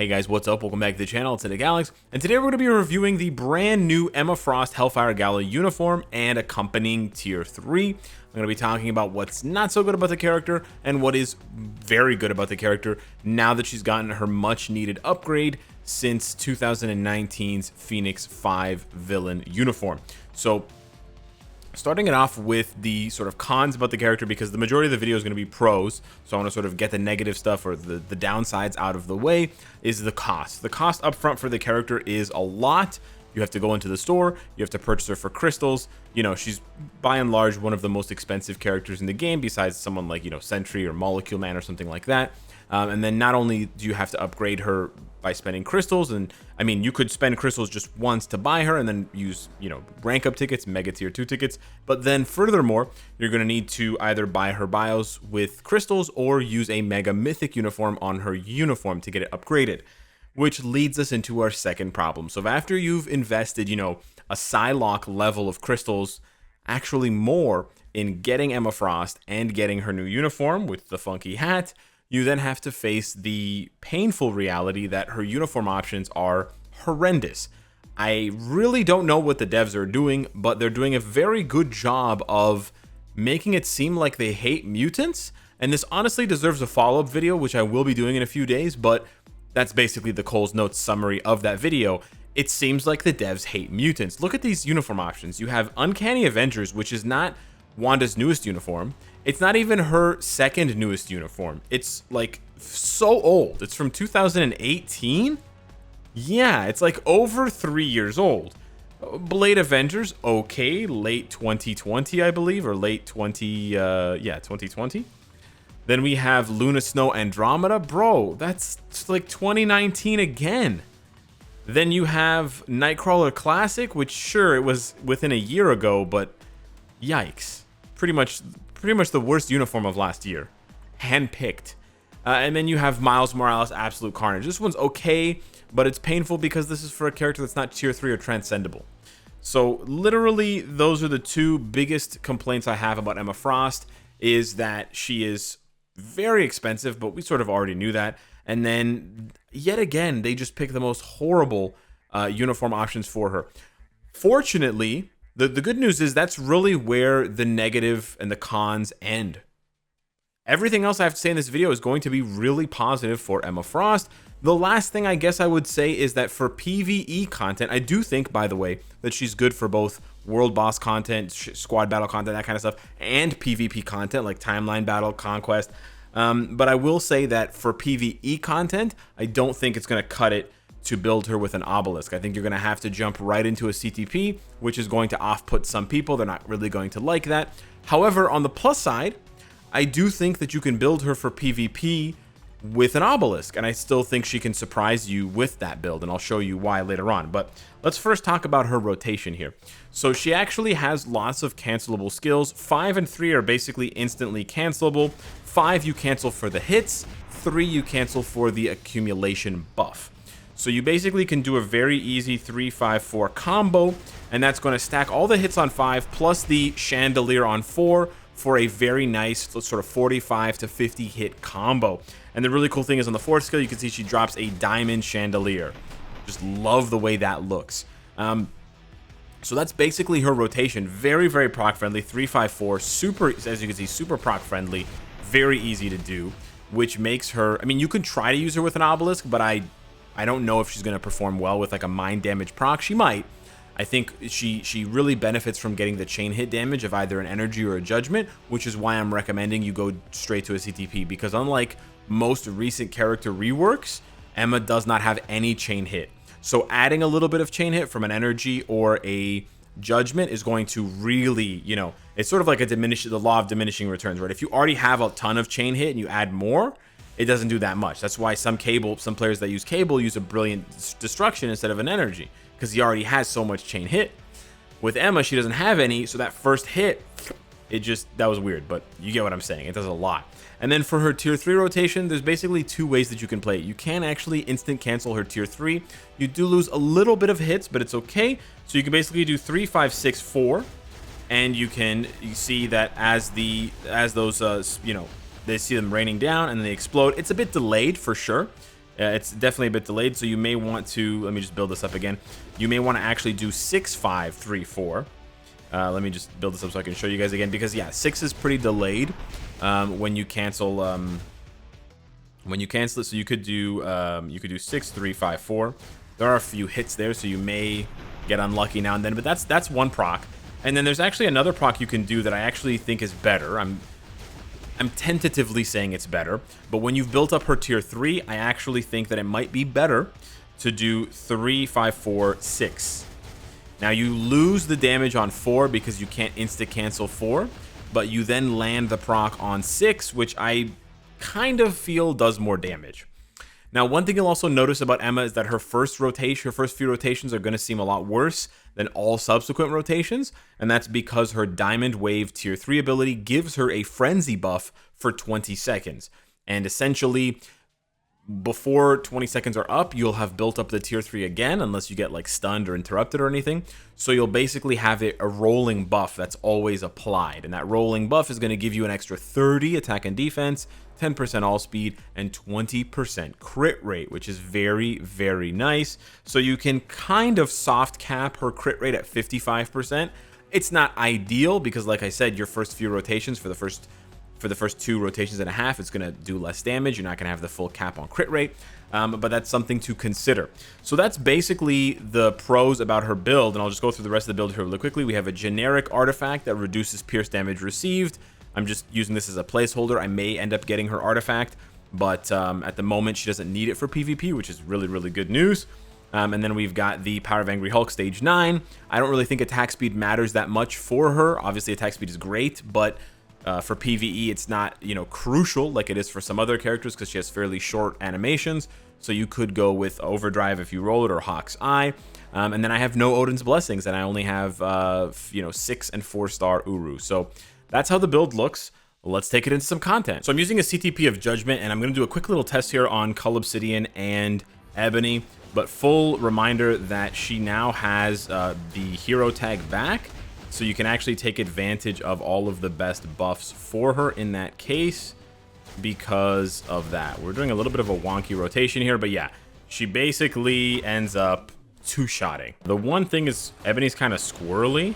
Hey guys, what's up? Welcome back to the channel. It's Cynicalex, and today we're going to be reviewing the brand new Emma Frost Hellfire Gala uniform and accompanying tier 3. I'm going to be talking about what's not so good about the character and what is very good about the character now that she's gotten her much needed upgrade since 2019's Phoenix 5 villain uniform. So starting it off with the sort of cons about the character, because the majority of the video is going to be pros, so I want to sort of get the negative stuff or the downsides out of the way, is the cost. The cost up front for the character is a lot. You have to go into the store, you have to purchase her for crystals. You know, she's by and large one of the most expensive characters in the game, besides someone like, you know, Sentry or Molecule Man or something like that. And then not only do you have to upgrade her by spending crystals, and I mean, you could spend crystals just once to buy her and then use, you know, rank up tickets, mega tier 2 tickets, but then furthermore, you're going to need to either buy her bios with crystals or use a mega mythic uniform on her uniform to get it upgraded, which leads us into our second problem. So after you've invested, you know, a Psylocke level of crystals, actually more, in getting Emma Frost and getting her new uniform with the funky hat, you then have to face the painful reality that her uniform options are horrendous. I really don't know what the devs are doing, but they're doing a very good job of making it seem like they hate mutants, and this honestly deserves a follow-up video, which I will be doing in a few days, but that's basically the Cole's Notes summary of that video. It seems like the devs hate mutants. Look at these uniform options. You have Uncanny Avengers, which is not Wanda's newest uniform. It's not even her second newest uniform. It's like so old. It's from 2018. Yeah, it's like over 3 years old. Blade Avengers, okay, late 2020, I believe, or late 2020. Then we have Luna Snow Andromeda. Bro, that's like 2019 again. Then you have Nightcrawler Classic, which sure, it was within a year ago, but yikes. Pretty much the worst uniform of last year. Handpicked. And then you have Miles Morales Absolute Carnage. This one's okay, but it's painful because this is for a character that's not tier 3 or transcendable. So literally, those are the two biggest complaints I have about Emma Frost, is that she is very expensive, but we sort of already knew that. And then, yet again, they just pick the most horrible uniform options for her. Fortunately, the good news is that's really where the negative and the cons end. Everything else I have to say in this video is going to be really positive for Emma Frost. The last thing I guess I would say is that for PvE content, I do think, by the way, that she's good for both world boss content, squad battle content, that kind of stuff, and PvP content like timeline battle, conquest. But I will say that for PvE content, I don't think it's going to cut it to build her with an obelisk. I think you're going to have to jump right into a CTP, which is going to off-put some people. They're not really going to like that. However, on the plus side, I do think that you can build her for PvP with an obelisk, and I still think she can surprise you with that build, and I'll show you why later on. But let's first talk about her rotation here. So she actually has lots of cancelable skills. 5 and 3 are basically instantly cancelable. 5 you cancel for the hits, 3 you cancel for the accumulation buff. So you basically can do a very easy 3-5-4 combo, and that's going to stack all the hits on 5 plus the chandelier on 4 for a very nice sort of 45 to 50 hit combo. And the really cool thing is on the 4th skill, you can see she drops a diamond chandelier. Just love the way that looks. So that's basically her rotation. Very, very proc friendly. 3-5-4, super, as you can see, super proc friendly. Very easy to do, which makes her, I mean, you could try to use her with an obelisk, but I don't know if she's going to perform well with like a mind damage proc. She might. I think she really benefits from getting the chain hit damage of either an energy or a judgment, which is why I'm recommending you go straight to a CTP, because unlike most recent character reworks, Emma does not have any chain hit. So adding a little bit of chain hit from an energy or a judgment is going to really, you know, it's sort of like the law of diminishing returns, right? If you already have a ton of chain hit and you add more, it doesn't do that much. That's why some players that use cable use a brilliant destruction instead of an energy, because he already has so much chain hit. With Emma, she doesn't have any, so that first hit, that was weird, but you get what I'm saying. It does a lot. And then for her tier 3 rotation, there's basically 2 ways that you can play it. You can actually instant cancel her tier 3. You do lose a little bit of hits, but it's okay. So you can basically do 3, 5, 6, 4, and you see that as those you know, they see them raining down and then they explode. It's a bit delayed for sure. It's definitely a bit delayed, so you may want to, let me just build this up again. You may want to actually do 6, 5, 3, 4. Let me just build this up so I can show you guys again, because yeah, 6 is pretty delayed when you cancel it. So you could do 6, 3, 5, 4. There are a few hits there, so you may get unlucky now and then, but that's one proc. And then there's actually another proc you can do that I actually think is better. I'm tentatively saying it's better, but when you've built up her tier 3, I actually think that it might be better to do 3, 5, 4, 6. Now you lose the damage on 4 because you can't insta cancel 4, but you then land the proc on 6, which I kind of feel does more damage. Now, one thing you'll also notice about Emma is that her first few rotations are going to seem a lot worse than all subsequent rotations, and that's because her Diamond Wave tier 3 ability gives her a frenzy buff for 20 seconds. And essentially, before 20 seconds are up, you'll have built up the tier 3 again, unless you get like stunned or interrupted or anything. So you'll basically have a rolling buff that's always applied, and that rolling buff is going to give you an extra 30 attack and defense, 10% all speed, and 20% crit rate, which is very, very nice. So you can kind of soft cap her crit rate at 55%. It's not ideal because, like I said, your first few rotations for the first 2 rotations and a half, it's going to do less damage. You're not going to have the full cap on crit rate, but that's something to consider. So that's basically the pros about her build, and I'll just go through the rest of the build here really quickly. We have a generic artifact that reduces pierce damage received. I'm just using this as a placeholder. I may end up getting her artifact, but at the moment she doesn't need it for PvP, which is really, really good news. And then we've got the Power of Angry Hulk stage 9. I don't really think attack speed matters that much for her. Obviously attack speed is great, but for PvE it's not, you know, crucial like it is for some other characters because she has fairly short animations. So you could go with Overdrive if you roll it, or Hawk's Eye. And then I have no Odin's Blessings, and I only have 6 and 4-star Uru. So that's how the build looks. Let's take it into some content. So I'm using a CTP of Judgment, and I'm going to do a quick little test here on Cull Obsidian and Ebony. But full reminder that she now has the hero tag back, so you can actually take advantage of all of the best buffs for her in that case because of that. We're doing a little bit of a wonky rotation here, but yeah, she basically ends up two-shotting. The one thing is Ebony's kind of squirrely,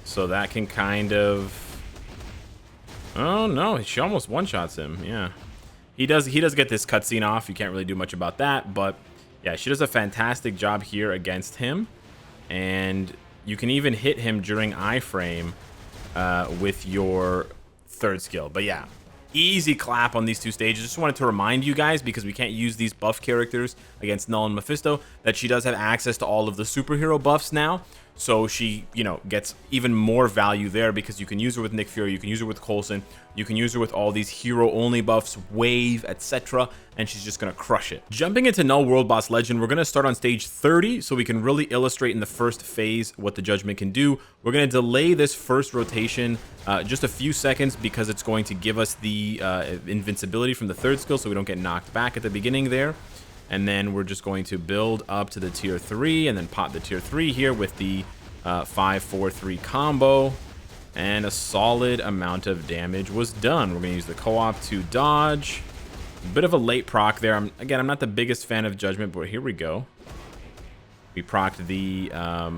so that can kind of... Oh no, she almost one-shots him. Yeah, he does get this cutscene off. You can't really do much about that, but yeah, she does a fantastic job here against him, and you can even hit him during iframe with your third skill. But yeah, easy clap on these 2 stages. Just wanted to remind you guys, because we can't use these buff characters against Null and Mephisto, that she does have access to all of the superhero buffs now. So she, you know, gets even more value there because you can use her with Nick Fury, you can use her with Coulson, you can use her with all these hero-only buffs, Wave, etc., and she's just going to crush it. Jumping into Null World Boss Legend, we're going to start on stage 30 so we can really illustrate in the first phase what the Judgment can do. We're going to delay this first rotation just a few seconds because it's going to give us the invincibility from the third skill so we don't get knocked back at the beginning there. And then we're just going to build up to the tier 3 and then pop the tier 3 here with the 5-4-3 combo. And a solid amount of damage was done. We're going to use the co-op to dodge. A bit of a late proc there. Again, I'm not the biggest fan of Judgment, but here we go. We procced the... I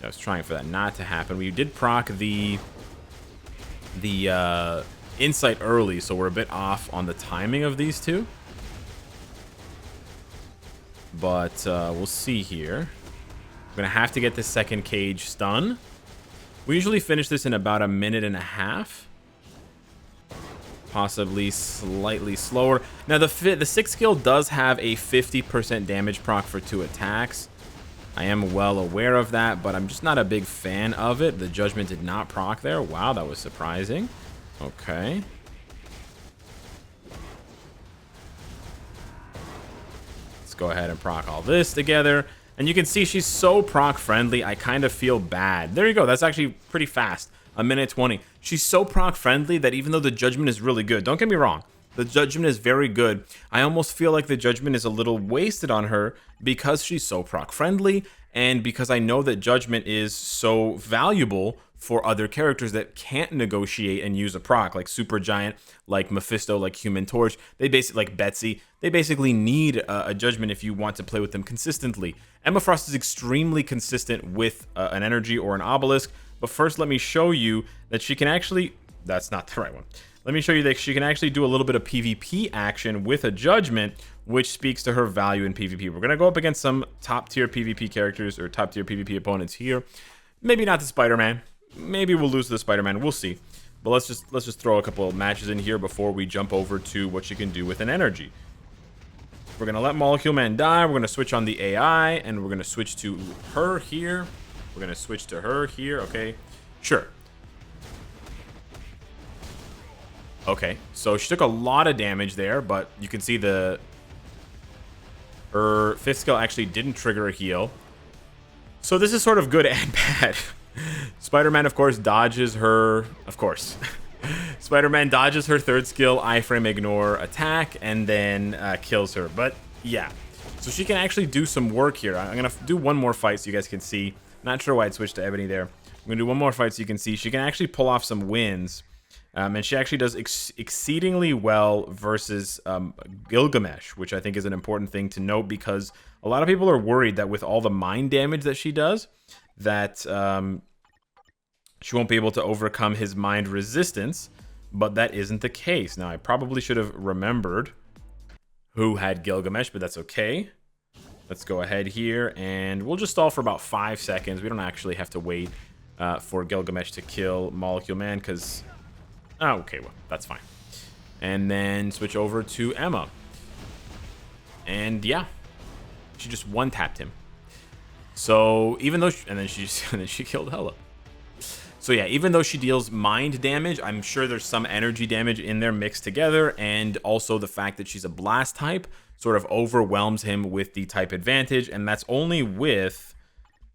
was trying for that not to happen. We did proc the Insight early, so we're a bit off on the timing of these two. But we'll see here. I'm going to have to get this second cage stun. We usually finish this in about a minute and a half. Possibly slightly slower. Now, the 6th skill does have a 50% damage proc for 2 attacks. I am well aware of that, but I'm just not a big fan of it. The Judgment did not proc there. Wow, that was surprising. Okay. Go ahead and proc all this together, and you can see she's so proc friendly. I kind of feel bad. There you go. That's actually pretty fast. A minute 20. She's so proc friendly that even though the Judgment is really good, don't get me wrong, The judgment is very good. I almost feel like the judgment is a little wasted on her because she's so proc friendly, and because I know that judgment is so valuable for other characters that can't negotiate and use a proc, like Supergiant, like Mephisto, like Human Torch. They basically, like Betsy, they basically need a judgment if you want to play with them consistently. Emma Frost is extremely consistent with an energy or an obelisk, but first let me show you that she can actually, that's not the right one. Let me show you that she can actually do a little bit of PvP action with a judgment, which speaks to her value in PvP. We're gonna go up against some top tier PvP characters or top tier PvP opponents here. Maybe not the Spider-Man. Maybe we'll lose to the Spider-Man. We'll see. But let's just throw a couple of matches in here before we jump over to what she can do with an energy. We're gonna let Molecule Man die. We're gonna switch on the AI, and we're gonna switch to her here. We're gonna switch to her here. Okay, sure. Okay, so she took a lot of damage there, but you can see her 5th skill actually didn't trigger a heal. So this is sort of good and bad. Spider-Man, of course, dodges her, of course. Spider-Man dodges her 3rd skill, iframe ignore attack, and then kills her. But yeah, so she can actually do some work here. I'm gonna do one more fight so you guys can see. Not sure why it switched to Ebony there. I'm gonna do one more fight so you can see. She can actually pull off some wins. And she actually does exceedingly well versus Gilgamesh, which I think is an important thing to note, because a lot of people are worried that with all the mind damage that she does, that she won't be able to overcome his mind resistance, but that isn't the case. Now, I probably should have remembered who had Gilgamesh, but that's okay. Let's go ahead here, and we'll just stall for about 5 seconds. We don't actually have to wait for Gilgamesh to kill Molecule Man, because... Oh, okay, well, that's fine. And then switch over to Emma. And yeah, she just one-tapped him. So even though, and then she killed Hela. So yeah, even though she deals mind damage, I'm sure there's some energy damage in there mixed together, and also the fact that she's a blast type sort of overwhelms him with the type advantage, and that's only with,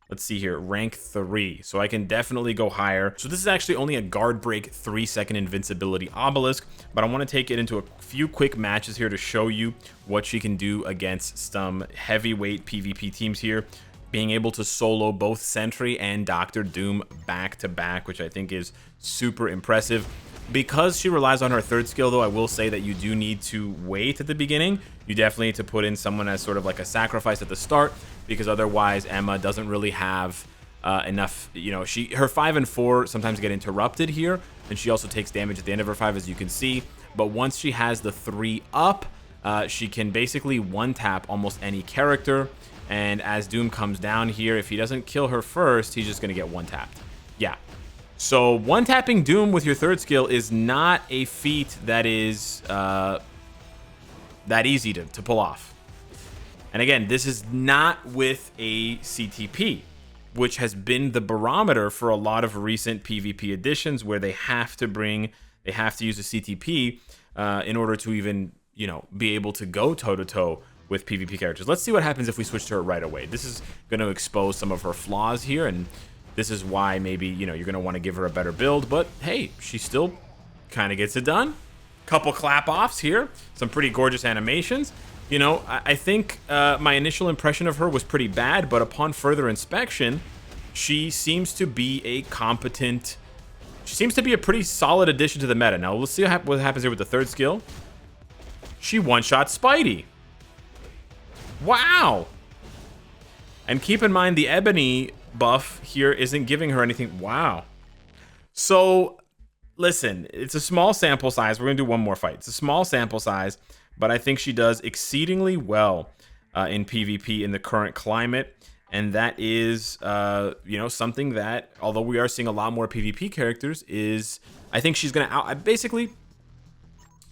let's see here, rank 3. So I can definitely go higher. So this is actually only a guard break 3-second invincibility obelisk, but I want to take it into a few quick matches here to show you what she can do against some heavyweight PvP teams here. Being able to solo both Sentry and Doctor Doom back to back, which I think is super impressive. Because she relies on her 3rd skill, though, I will say that you do need to wait at the beginning. You definitely need to put in someone as sort of like a sacrifice at the start, because otherwise Emma doesn't really have enough, you know, her 5 and 4 sometimes get interrupted here, and she also takes damage at the end of her 5, as you can see. But once she has the 3 up, she can basically one-tap almost any character, and as Doom comes down here, if he doesn't kill her first, he's just gonna get one-tapped. Yeah. So one-tapping Doom with your 3rd skill is not a feat that is that easy to pull off. And again, this is not with a CTP, which has been the barometer for a lot of recent PvP editions, where they have to use a CTP in order to even, you know, be able to go toe-to-toe with PvP characters. Let's see what happens if we switch to her right away. This is going to expose some of her flaws here, and this is why maybe, you know, you're going to want to give her a better build, but hey, she still kind of gets it done. Couple clap-offs here, some pretty gorgeous animations. You know, I think my initial impression of her was pretty bad, but upon further inspection, she seems to be a competent... She seems to be a pretty solid addition to the meta. Now, let's see what happens here with the 3rd skill. She one-shot Spidey. Wow! And keep in mind, the Ebony buff here isn't giving her anything. Wow. So, listen, it's a small sample size. We're going to do one more fight. It's a small sample size, but I think she does exceedingly well in PvP in the current climate. And that is, you know, something that, although we are seeing a lot more PvP characters, is, I think she's going to basically,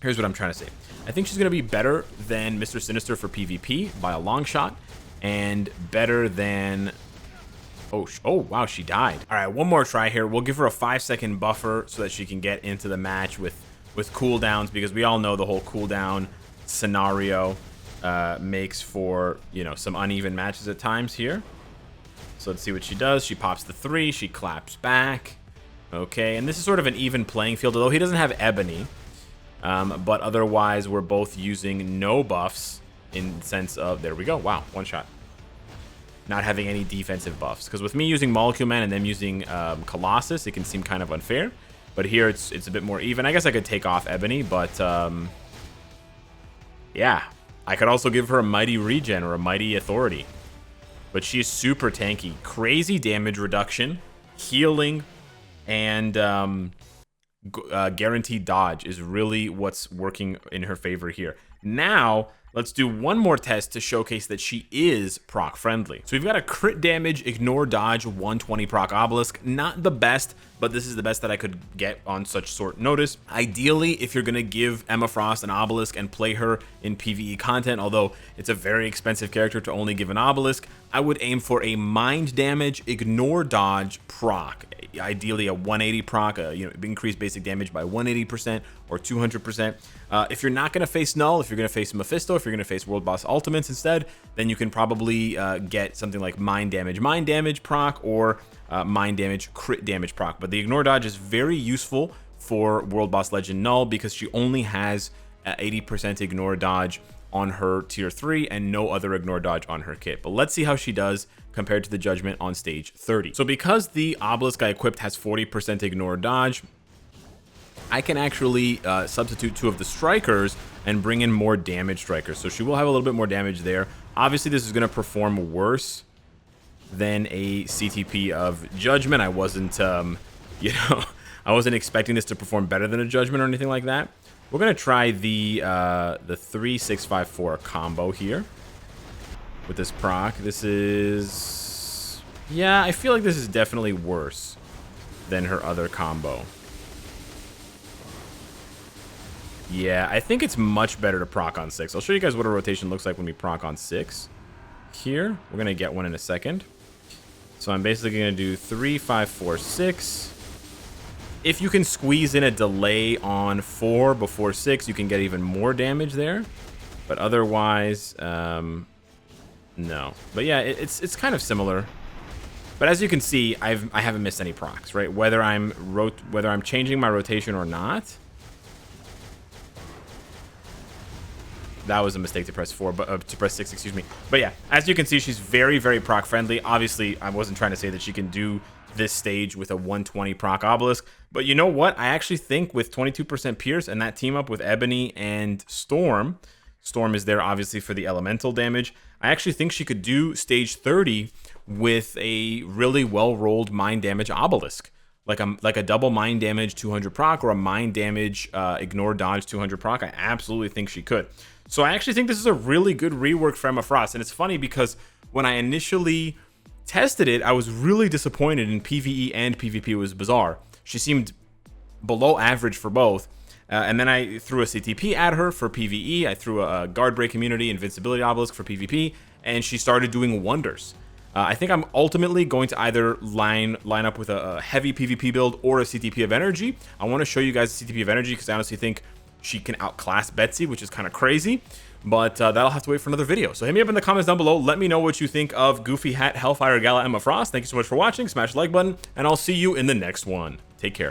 here's what I'm trying to say. I think she's going to be better than Mr. Sinister for PvP by a long shot, and better than... Oh, wow, she died. All right, one more try here. We'll give her a 5-second buffer so that she can get into the match with cooldowns, because we all know the whole cooldown scenario makes for, you know, some uneven matches at times here. So let's see what she does. She pops the 3. She claps back. Okay, and this is sort of an even playing field, although he doesn't have Ebony. But otherwise, we're both using no buffs in the sense of, there we go. Wow, one shot. Not having any defensive buffs. Because with me using Molecule Man and them using Colossus, it can seem kind of unfair. But here, it's a bit more even. I guess I could take off Ebony, but yeah. I could also give her a Mighty Regen or a Mighty Authority. But she's super tanky. Crazy damage reduction, healing, and guaranteed dodge is really what's working in her favor here. Now, let's do one more test to showcase that she is proc friendly. So we've got a crit damage, ignore dodge, 120 proc obelisk. Not the best, but this is the best that I could get on such short notice. Ideally, if you're gonna give Emma Frost an obelisk and play her in PvE content, although it's a very expensive character to only give an obelisk, I would aim for a mind damage, ignore dodge, proc. Ideally a 180 proc, increase basic damage by 180% or 200%. If you're not going to face Null, if you're going to face Mephisto, if you're going to face World Boss Ultimates instead, then you can probably get something like mind damage proc, or mind damage, crit damage proc. But the ignore dodge is very useful for World Boss Legend Null because she only has 80% ignore dodge on her tier 3 and no other ignore dodge on her kit. But let's see how she does compared to the Judgment on stage 30. So because the obelisk I equipped has 40% ignore dodge, I can actually substitute 2 of the strikers and bring in more damage strikers. So she will have a little bit more damage there. Obviously, this is going to perform worse than a CTP of Judgment. I wasn't, I wasn't expecting this to perform better than a Judgment or anything like that. We're going to try the 3-6-5-4 combo here with this proc. This is... yeah, I feel like this is definitely worse than her other combo. Yeah, I think it's much better to proc on 6. I'll show you guys what a rotation looks like when we proc on 6. Here, we're going to get one in a second. So I'm basically going to do 3-5-4-6. If you can squeeze in a delay on 4 before 6, you can get even more damage there. But otherwise, no. But yeah, it's kind of similar. But as you can see, I haven't missed any procs, right? Whether I'm changing my rotation or not. That was a mistake to press 4, but to press 6, excuse me. But yeah, as you can see, she's very, very proc friendly. Obviously, I wasn't trying to say that she can do this stage with a 120 proc obelisk, but you know what? I actually think with 22% pierce and that team up with Ebony and Storm is there obviously for the elemental damage. I actually think she could do stage 30 with a really well-rolled mind damage obelisk, like a double mind damage 200 proc or a mind damage ignore dodge 200 proc. I absolutely think she could. So I actually think this is a really good rework for Emma Frost, and it's funny because when I initially tested it, I was really disappointed in PvE and PvP. It was bizarre. She seemed below average for both. And then I threw a CTP at her for PvE. I threw a guard break immunity, invincibility obelisk for PvP, and she started doing wonders. I think I'm ultimately going to either line up with a heavy PvP build or a CTP of energy. I want to show you guys the CTP of energy because I honestly think she can outclass Betsy, which is kind of crazy. But that'll have to wait for another video. So hit me up in the comments down below. Let me know what you think of Goofy Hat Hellfire Gala Emma Frost. Thank you so much for watching. Smash the like button, and I'll see you in the next one. Take care.